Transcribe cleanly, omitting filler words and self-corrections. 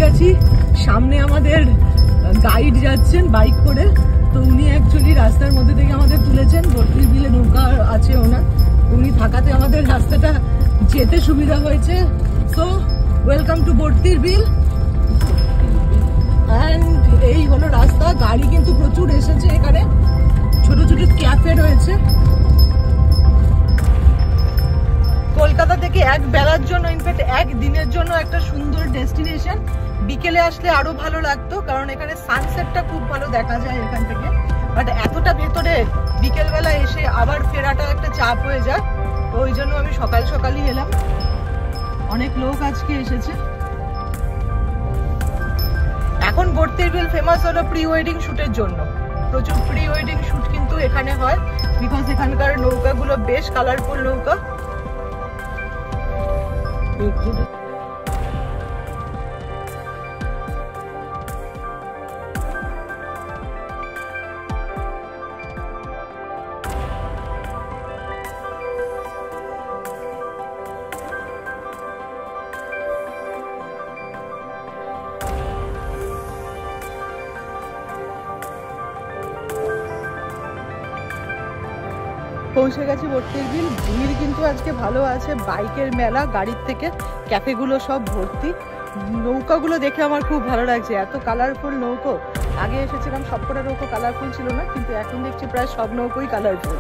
গেছি। সামনে আমাদের গাইড যাচ্ছেন বাইক করে, তো উনি অ্যাকচুয়ালি রাস্তার মধ্যে থেকে আমাদের তুলেছেন। ভর্তির বিলে নৌকা আছে ওনার, উনি থাকাতে আমাদের রাস্তাটা যেতে সুবিধা হয়েছে। সো ওয়েলকাম টু ভর্তির বিল। অ্যান্ড এই হলো রাস্তা। গাড়ি কিন্তু প্রচুর এসেছে এখানে, ছোট ছোট ক্যাফে রয়েছে। কলকাতা থেকে এক বেলার জন্য, ইনফ্যাক্ট এক দিনের জন্য একটা সুন্দর ডেস্টিনেশন। বিকেলে আসলে আরো ভালো লাগতো, কারণ এখানে সানসেটটা খুব ভালো দেখা যায় এখান থেকে। বাট এতটা ভেতরে বিকেলবেলা এসে আবার ফেরাটা একটা চাপ হয়ে যায়, তো ওই জন্য আমি সকাল সকালই এলাম। অনেক লোক আজকে এসেছে। এখন ভর্তির বিল ফেমাস হলো প্রি ওয়েডিং শুটের জন্য। প্রচুর প্রি ওয়েডিং শুট কিন্তু এখানে হয়, বিকজ এখানকার নৌকাগুলো বেশ কালারফুল নৌকা। পৌঁছে গেছি ভর্তির বিল। ভিড় কিন্তু আজকে ভালো আছে, বাইকের মেলা, গাড়ির থেকে ক্যাফেগুলো সব ভর্তি। নৌকাগুলো দেখে আমার খুব ভালো লাগছে, এত কালারফুল নৌকো। আগে এসেছিলাম সবকটা নৌকো কালারফুল ছিল না, কিন্তু এখন দেখছি প্রায় সব নৌকোই কালারফুল।